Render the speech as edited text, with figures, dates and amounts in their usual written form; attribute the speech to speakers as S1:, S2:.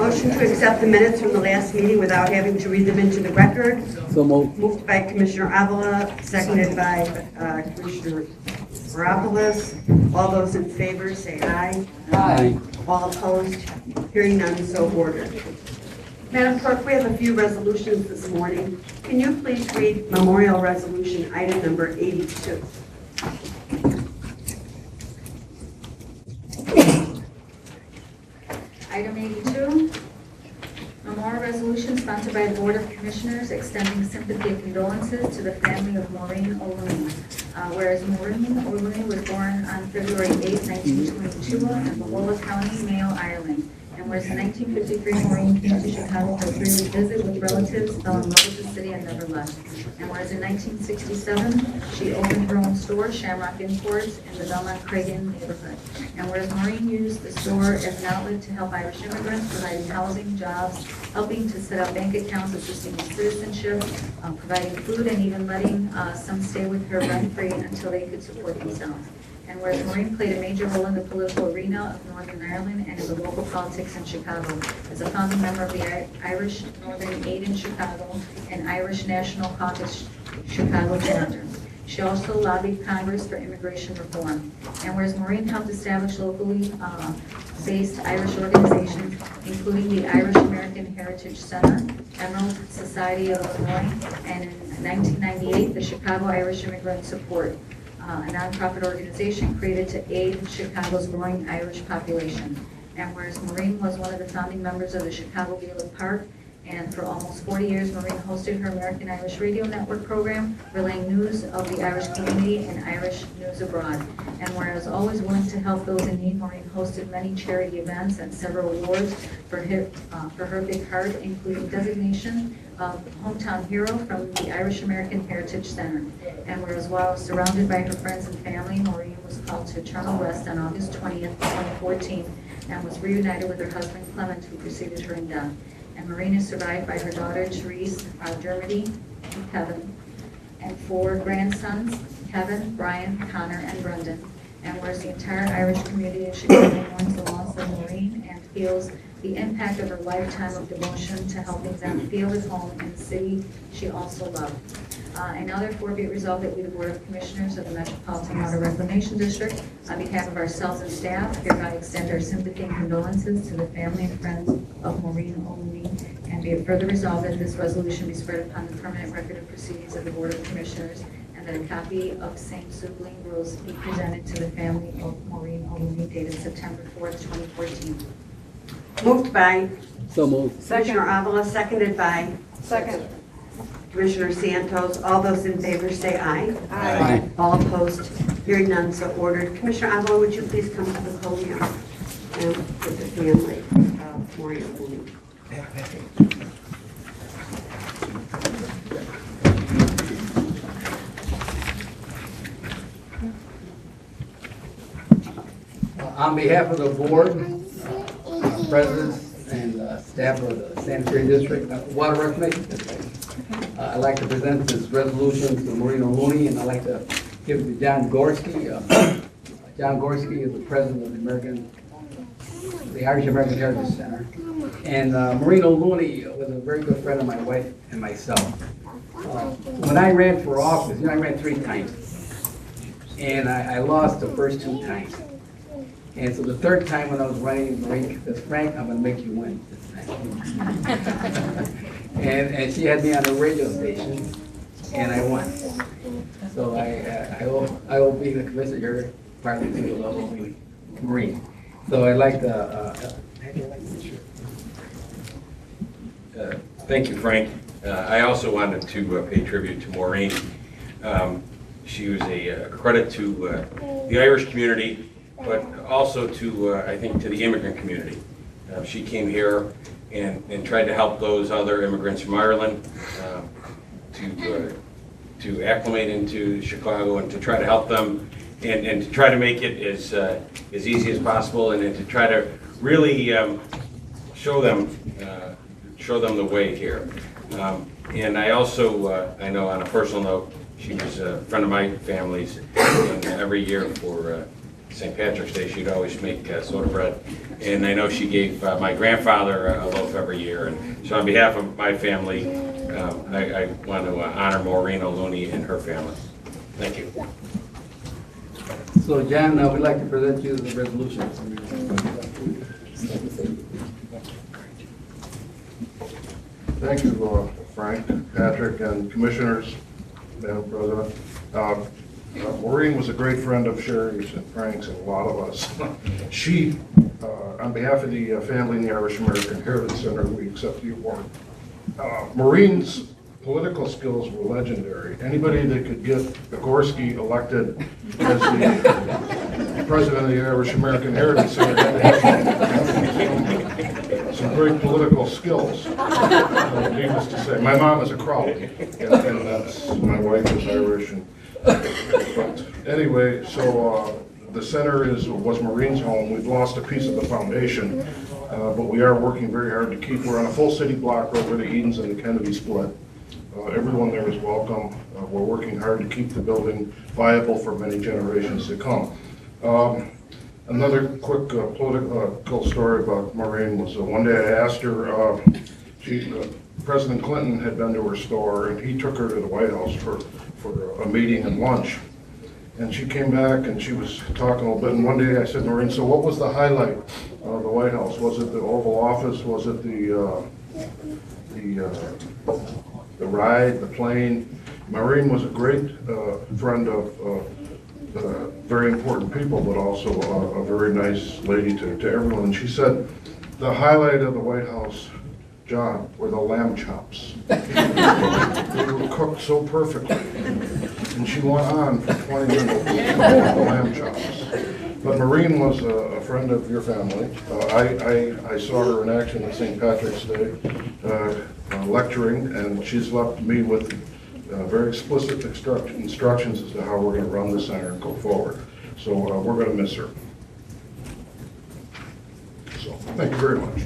S1: Motion to accept the minutes from the last meeting without having to read them into the record.
S2: So moved.
S1: Moved by Commissioner Avila, seconded by Commissioner Maropoulos. All those in favor say aye.
S2: Aye.
S1: All opposed? Hearing none, so ordered. Madam Clerk, we have a few resolutions this morning. Can you please read Memorial Resolution item number 82?
S3: Item 82, memorial resolution sponsored by the Board of Commissioners extending sympathy and condolences to the family of Maureen O'Looney. Whereas Maureen O'Looney was born on February 8, 1922 in Bohola County, Mayo, Ireland. And whereas in 1953, Maureen came to Chicago for a 3-week visit with relatives, fell in love with the city, and never left. And whereas in 1967, she opened her own store, Shamrock Imports, in the Belmont-Cragin neighborhood. And whereas Maureen used the store as an outlet to help Irish immigrants, providing housing, jobs, helping to set up bank accounts, assisting with citizenship, providing food, and even letting some stay with her rent-free until they could support themselves. And whereas Maureen played a major role in the political arena of Northern Ireland and in the local politics in Chicago, as a founding member of the Irish Northern Aid in Chicago and Irish National Caucus Chicago chapter. She also lobbied Congress for immigration reform. And whereas Maureen helped establish locally based Irish organizations, including the Irish American Heritage Center, Emerald Society of Illinois, and in 1998, the Chicago Irish Immigrant Support, a nonprofit organization created to aid Chicago's growing Irish population. And whereas Maureen was one of the founding members of the Chicago Gaelic Park, and for almost 40 years, Maureen hosted her American Irish Radio Network program, relaying news of the Irish community and Irish news abroad. And whereas always willing to help those in need, Maureen hosted many charity events and several awards for her big heart, including designation of Hometown Hero from the Irish American Heritage Center. And whereas while surrounded by her friends and family, Maureen was called to eternal rest on August 20th, 2014, and was reunited with her husband Clement, who preceded her in death. And Maureen is survived by her daughter Therese, Dermody, and Kevin, and 4 grandsons, Kevin, Brian, Connor, and Brendan. And whereas the entire Irish community of Chicago mourns the loss of Maureen and feels the impact of her lifetime of devotion to helping them feel at home in the city she also loved. And now therefore be it resolved that we, the Board of Commissioners of the Metropolitan Water Reclamation District, on behalf of ourselves and staff, hereby extend our sympathy and condolences to the family and friends of Maureen O'Looney, and be it further resolved that this resolution be spread upon the permanent record of proceedings of the Board of Commissioners, and that a copy of same soup rules be presented to the family of Maureen O'Looney dated September 4th, 2014.
S1: Moved by
S2: So moved.
S1: Commissioner Avila, seconded by
S4: Second.
S1: Commissioner Santos. All those in favor say aye.
S2: Aye.
S1: All opposed? Hearing none, so ordered. Commissioner Avila, would you please come to the podium and with the family of Maureen O'Looney?
S2: On behalf of the board, presidents, and staff of the sanitary district, water reclamation district, I'd like to present this resolution to Maureen O'Looney, and I'd like to give it to John Gorski. John Gorski is the president of the Irish American Heritage Center. And Maureen O'Looney was a very good friend of my wife and myself. When I ran for office, I ran 3 times, and I lost the first 2 times. And so the 3rd time when I was running, Maureen says, "Frank, I'm going to make you win this time." and she had me on the radio station, and I won. So I will be the commissioner partly to the level of Maureen. So I'd like to.
S5: Thank you, Frank. I also wanted to pay tribute to Maureen. She was a credit to the Irish community, but also to, I think, to the immigrant community. She came here and tried to help those other immigrants from Ireland to acclimate into Chicago and to try to help them and to try to make it as easy as possible, and to try to really show them the way here. And I also, I know on a personal note, she was a friend of my family's, and every year St. Patrick's Day, she'd always make soda bread. And I know she gave my grandfather a loaf every year. And so on behalf of my family, I want to honor Maureen O'Looney and her family. Thank you.
S2: So Jan, we'd like to present you the resolution.
S4: Thank you, Frank, Patrick, and Commissioners, Madam President. Maureen was a great friend of Sherry's and Frank's and a lot of us. She, on behalf of the family in the Irish American Heritage Center, we accept the award. Maureen's political skills were legendary. Anybody that could get Gorski elected as the president of the Irish American Heritage Center had to have some great political skills, needless to say. My mom is a Crowley, and that's, my wife is Irish. But anyway, so the center was Maureen's home. We've lost a piece of the foundation, but we are working very hard to keep. We're on a full city block right where the Edens and the Kennedy split. Everyone there is welcome. We're working hard to keep the building viable for many generations to come. Another quick political story about Maureen was one day I asked her, President Clinton had been to her store and he took her to the White House for a meeting and lunch. And she came back and she was talking a little bit. And one day I said, Maureen, so what was the highlight of the White House? Was it the Oval Office? Was it the ride, the plane? Maureen was a great friend of very important people, but also a very nice lady to everyone. And she said, the highlight of the White House, John, were the lamb chops. They were cooked so perfectly. And she went on for 20 minutes about the lamb chops. But Maureen was a friend of your family. I saw her in action at St. Patrick's Day, lecturing, and she's left me with very explicit instructions as to how we're going to run the center and go forward. So we're going to miss her. So thank you very much.